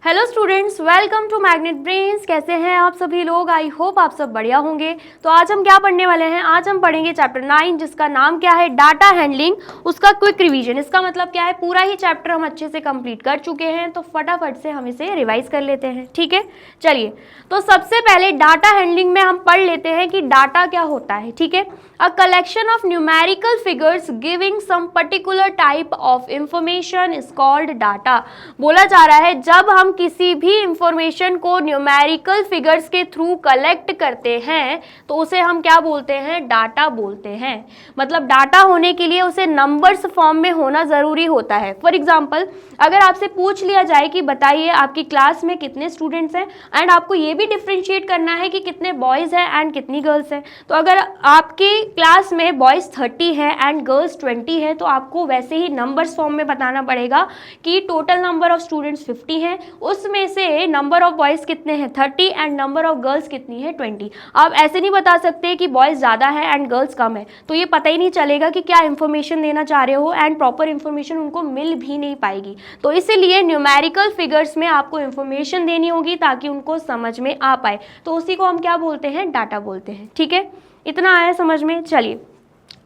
Hello students, welcome to Magnet Brains. कैसे हैं आप सभी लोग? आई होप आप सब बढ़िया होंगे। तो आज हम क्या पढ़ने वाले हैं? आज हम पढ़ेंगे चैप्टर 9 जिसका नाम क्या है? Data handling. उसका क्विक रिवीजन। इसका मतलब क्या है? पूरा ही चैप्टर हम अच्छे से कंप्लीट कर चुके हैं, तो फटाफट से हम इसे रिवाइज कर लेते हैं। ठीक है, चलिए। तो सबसे पहले डाटा हैंडलिंग में हम पढ़ लेते हैं कि डाटा क्या होता है। ठीक है, a collection of numerical figures giving some particular type of information is called data. बोला जा रहा है जब हम किसी भी इंफॉर्मेशन को न्यूमेरिकल फिगर्स के थ्रू कलेक्ट करते हैं तो उसे हम क्या बोलते हैं? डाटा बोलते हैं। मतलब डाटा होने के लिए उसे नंबर्स फॉर्म में होना जरूरी होता है। फॉर एग्जाम्पल, अगर आपसे पूछ लिया जाए कि बताइए आपकी क्लास में कितने स्टूडेंट्स हैं, एंड आपको ये भी डिफ्रेंशिएट करना है कि कितने बॉयज हैं एंड कितनी गर्ल्स हैं। तो अगर आपकी क्लास में बॉयज 30 है एंड गर्ल्स 20 है, तो आपको वैसे ही नंबर्स फॉर्म में बताना पड़ेगा कि टोटल नंबर ऑफ स्टूडेंट्स 50 हैं, उसमें से नंबर ऑफ बॉयज कितने हैं 30 एंड नंबर ऑफ गर्ल्स कितनी है 20। आप ऐसे नहीं बता सकते कि बॉयज ज़्यादा है एंड गर्ल्स कम है, तो ये पता ही नहीं चलेगा कि क्या इन्फॉर्मेशन देना चाह रहे हो, एंड प्रॉपर इन्फॉर्मेशन उनको मिल भी नहीं पाएगी। तो इसीलिए न्यूमेरिकल फिगर्स में आपको इन्फॉर्मेशन देनी होगी ताकि उनको समझ में आ पाए। तो उसी को हम क्या बोलते हैं? डाटा बोलते हैं। ठीक है, इतना आया समझ में? चलिए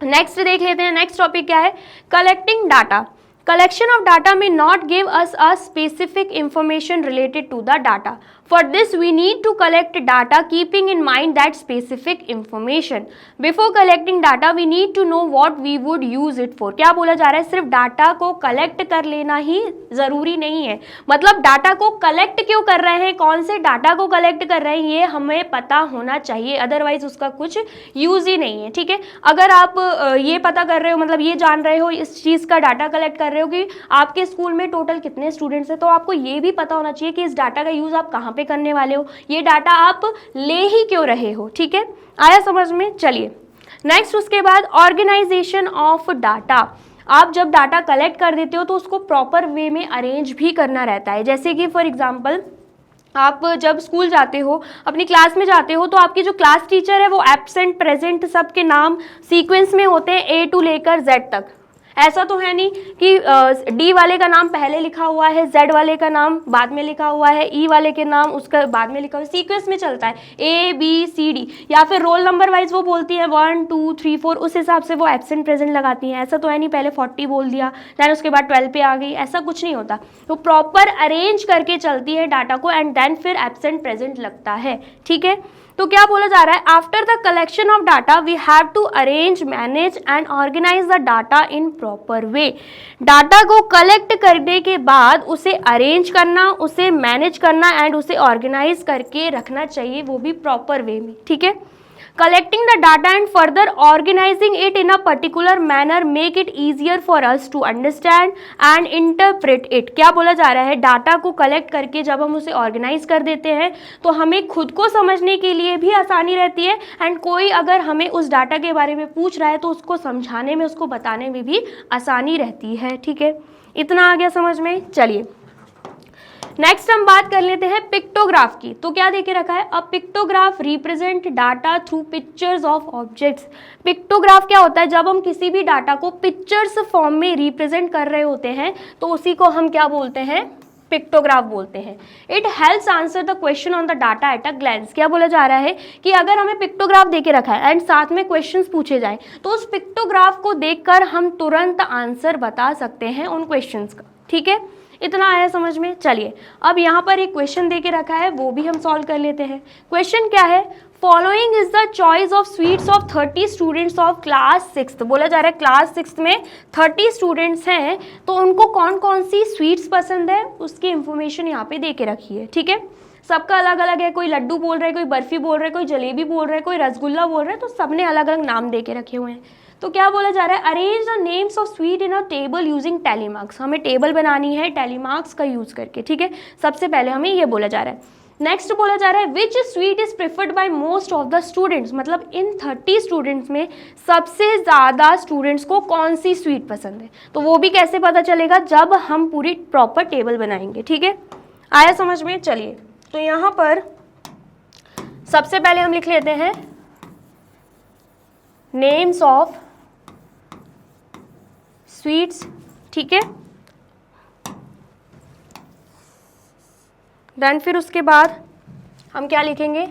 नेक्स्ट देख लेते हैं। नेक्स्ट टॉपिक क्या है? Collecting data. Collection of data may not give us a specific information related to the data. For this, we need to collect data keeping in mind that specific information. Before collecting data, we need to know what we would use it for. क्या बोला जा रहा है? सिर्फ data को collect कर लेना ही जरूरी नहीं है। मतलब डाटा को कलेक्ट क्यों कर रहे हैं, कौन से डाटा को कलेक्ट कर रहे हैं, ये हमें पता होना चाहिए, अदरवाइज उसका कुछ यूज ही नहीं है। ठीक है, अगर आप ये पता कर रहे हो, मतलब ये जान रहे हो, इस चीज का डाटा कलेक्ट कर रहे हो कि आपके स्कूल में टोटल कितने स्टूडेंट्स हैं, तो आपको ये भी पता होना चाहिए कि इस डाटा का यूज आप कहाँ पे करने वाले हो, ये डाटा आप ले ही क्यों रहे हो। ठीक है, आया समझ में? चलिए नेक्स्ट, उसके बाद ऑर्गेनाइजेशन ऑफ डाटा। आप जब डाटा कलेक्ट कर देते हो तो उसको प्रॉपर वे में अरेंज भी करना रहता है। जैसे कि फॉर एग्जांपल, आप जब स्कूल जाते हो, अपनी क्लास में जाते हो, तो आपकी जो क्लास टीचर है वो एब्सेंट प्रेजेंट सबके नाम सीक्वेंस में होते हैं, ए टू लेकर जेड तक। ऐसा तो है नहीं कि डी वाले का नाम पहले लिखा हुआ है, जेड वाले का नाम बाद में लिखा हुआ है, ई वाले के नाम उसका बाद में लिखा हुआ है। सीक्वेंस में चलता है ए बी सी डी, या फिर रोल नंबर वाइज वो बोलती है 1 2 3 4, उस हिसाब से वो एब्सेंट प्रेजेंट लगाती हैं। ऐसा तो है नहीं पहले 40 बोल दिया देन उसके बाद 12 पे आ गई, ऐसा कुछ नहीं होता। तो प्रॉपर अरेंज करके चलती है डाटा को, एंड देन फिर एब्सेंट प्रेजेंट लगता है। ठीक है, तो क्या बोला जा रहा है? After the collection of data we have to arrange, manage and organise the data in proper way. Data को कलेक्ट करने के बाद उसे अरेंज करना, उसे मैनेज करना एंड उसे ऑर्गेनाइज करके रखना चाहिए, वो भी प्रॉपर वे में। ठीक है, collecting the data and further organizing it in a particular manner make it easier for us to understand and interpret it. क्या बोला जा रहा है? डाटा को कलेक्ट करके जब हम उसे ऑर्गेनाइज कर देते हैं तो हमें खुद को समझने के लिए भी आसानी रहती है, एंड कोई अगर हमें उस डाटा के बारे में पूछ रहा है तो उसको समझाने में, उसको बताने में भी आसानी रहती है। ठीक है, इतना आ गया समझ में? चलिए नेक्स्ट हम बात कर लेते हैं पिक्टोग्राफ की। तो क्या देके रखा है? A pictograph represent data through pictures of objects. Pictograph क्या होता है? जब हम किसी भी डाटा को पिक्चर्स फॉर्म में रिप्रेजेंट कर रहे होते हैं तो उसी को हम क्या बोलते हैं? पिक्टोग्राफ बोलते हैं। It helps answer the question on the data at a glance. क्या बोला जा रहा है कि अगर हमें पिक्टोग्राफ देके रखा है एंड साथ में क्वेश्चंस पूछे जाए तो उस पिक्टोग्राफ को देखकर हम तुरंत आंसर बता सकते हैं उन क्वेश्चंस का। ठीक है, इतना आया समझ में? चलिए अब यहाँ पर एक क्वेश्चन देके रखा है, वो भी हम सॉल्व कर लेते हैं। क्वेश्चन क्या है? Following is the choice of sweets of 30 students of class 6। बोला जा रहा है क्लास 6 में 30 स्टूडेंट्स हैं, तो उनको कौन कौन सी स्वीट्स पसंद है उसकी इंफॉर्मेशन यहाँ पे दे के रखी है। ठीक है, सबका अलग अलग है, कोई लड्डू बोल रहा है, कोई बर्फी बोल रहा है, कोई जलेबी बोल रहा है, कोई रसगुल्ला बोल रहा है, तो सबने अलग अलग नाम दे के रखे हुए हैं। तो क्या बोला जा रहा है? Arrange the names of sweet in a table using tally marks. हमें टेबल बनानी है टैली मार्क्स का यूज करके। ठीक है, सबसे पहले हमें ये बोला जा रहा है। नेक्स्ट बोला जा रहा है which sweet is preferred by most of the students. मतलब इन 30 स्टूडेंट्स में सबसे ज़्यादा स्टूडेंट्स को कौन सी स्वीट पसंद है, तो वो भी कैसे पता चलेगा? जब हम पूरी प्रॉपर टेबल बनाएंगे। ठीक है, आया समझ में? चलिए तो यहाँ पर सबसे पहले हम लिख लेते हैं नेम्स ऑफ स्वीट्स। ठीक है, देन फिर उसके बाद हम क्या लिखेंगे,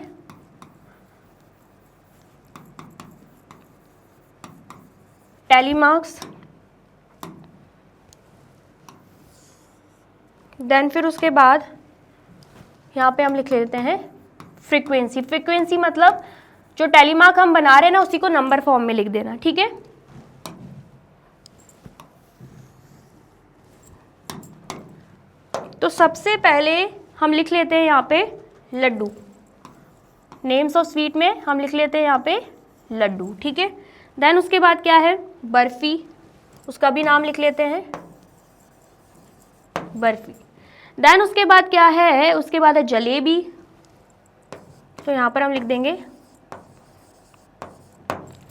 टैली मार्क्स। देन फिर उसके बाद यहाँ पे हम लिख लेते हैं फ्रीक्वेंसी। फ्रीक्वेंसी मतलब जो टैली मार्क हम बना रहे हैं ना उसी को नंबर फॉर्म में लिख देना, ठीक है। तो सबसे पहले हम लिख लेते हैं यहाँ पे लड्डू, नेम्स ऑफ स्वीट में हम लिख लेते हैं यहाँ पे लड्डू, ठीक है। देन उसके बाद क्या है, बर्फी, उसका भी नाम लिख लेते हैं बर्फी। देन उसके बाद क्या है, उसके बाद है जलेबी, तो यहाँ पर हम लिख देंगे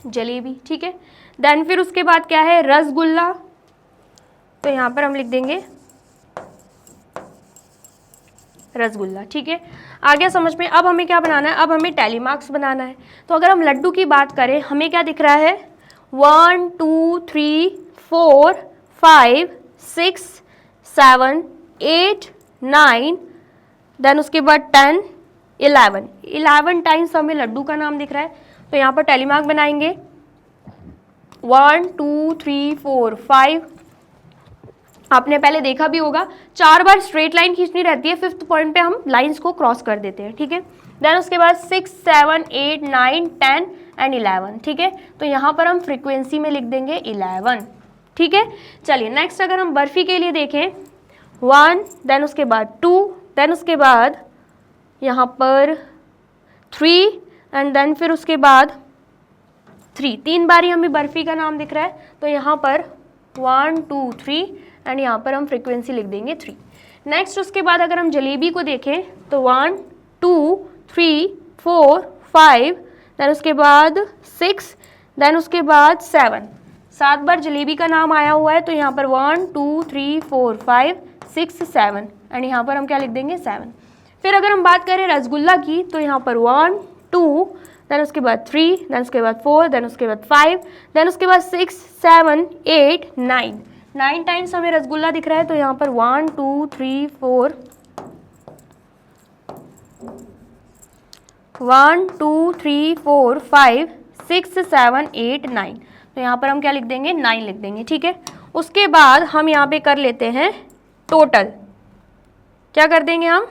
जलेबी, ठीक है। देन फिर उसके बाद क्या है, रसगुल्ला, तो यहाँ पर हम लिख देंगे रसगुल्ला, ठीक है। आ गया समझ में। अब हमें क्या बनाना है, अब हमें टैली मार्क्स बनाना है। तो अगर हम लड्डू की बात करें, हमें क्या दिख रहा है, 1 2 3 4 5 6 7 8 9, देन उसके बाद 10 11 टाइम्स हमें लड्डू का नाम दिख रहा है। तो यहाँ पर टैली मार्क बनाएंगे 1 2 3 4 5। आपने पहले देखा भी होगा 4 बार स्ट्रेट लाइन खींचनी रहती है, 5th पॉइंट पे हम लाइंस को क्रॉस कर देते हैं, ठीक है। देन उसके बाद 6 7 8 9 10 एंड 11, ठीक है। तो यहाँ पर हम फ्रीक्वेंसी में लिख देंगे 11, ठीक है। चलिए नेक्स्ट अगर हम बर्फी के लिए देखें, 1, देन उसके बाद 2, देन उसके बाद यहाँ पर 3 एंड देन फिर उसके बाद 3 बारी हमें बर्फी का नाम दिख रहा है। तो यहाँ पर 1 2 3 एंड यहाँ पर हम फ्रीक्वेंसी लिख देंगे 3। नेक्स्ट उसके बाद अगर हम जलेबी को देखें तो 1 2 3 4 5, देन उसके बाद 6, देन उसके बाद 7 बार जलेबी का नाम आया हुआ है। तो यहाँ पर 1 2 3 4 5 6 7 एंड यहाँ पर हम क्या लिख देंगे 7। फिर अगर हम बात करें रसगुल्ला की तो यहाँ पर 1 2, देन उसके बाद 3, देन उसके बाद 4, देन उसके बाद 5, देन उसके बाद 6 7 8 9 टाइम्स हमें रसगुल्ला दिख रहा है। तो यहाँ पर 1 2 3 4 1 2 3 4 5 6 7 8 9, तो यहाँ पर हम क्या लिख देंगे 9 लिख देंगे, ठीक है। उसके बाद हम यहाँ पे कर लेते हैं टोटल, क्या कर देंगे हम,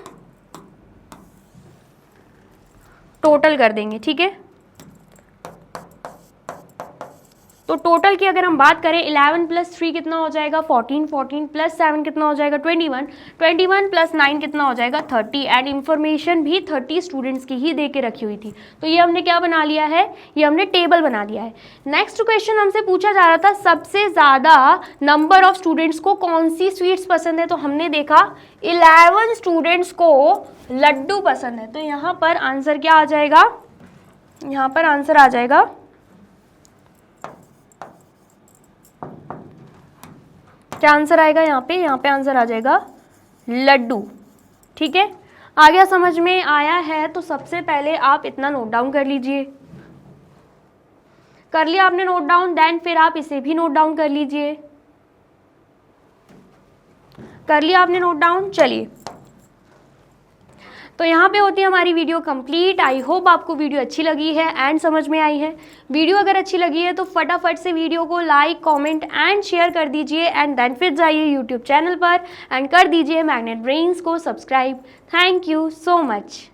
टोटल कर देंगे, ठीक है। तो टोटल की अगर हम बात करें 11 + 3 कितना हो जाएगा 14, 14 + 7 कितना हो जाएगा 21, 21 + 9 कितना हो जाएगा 30 एंड इन्फॉर्मेशन भी 30 स्टूडेंट्स की ही दे के रखी हुई थी। तो ये हमने क्या बना लिया है, ये हमने टेबल बना लिया है। नेक्स्ट क्वेश्चन हमसे पूछा जा रहा था सबसे ज़्यादा नंबर ऑफ स्टूडेंट्स को कौन सी स्वीट्स पसंद है। तो हमने देखा 11 स्टूडेंट्स को लड्डू पसंद है। तो यहाँ पर आंसर क्या आ जाएगा, यहाँ पर आंसर आ जाएगा क्या आंसर आएगा यहाँ पे आंसर आ जाएगा लड्डू, ठीक है। आ गया समझ में आया है। तो सबसे पहले आप इतना नोट डाउन कर लीजिए, कर लिया आपने नोट डाउन, देन फिर आप इसे भी नोट डाउन कर लीजिए, कर लिया आपने नोट डाउन। चलिए तो यहाँ पे होती है हमारी वीडियो कंप्लीट। आई होप आपको वीडियो अच्छी लगी है एंड समझ में आई है। वीडियो अगर अच्छी लगी है तो फटाफट से वीडियो को लाइक कमेंट एंड शेयर कर दीजिए एंड देन फिर जाइए यूट्यूब चैनल पर एंड कर दीजिए मैग्नेट ब्रेन्स को subscribe. Thank you so much.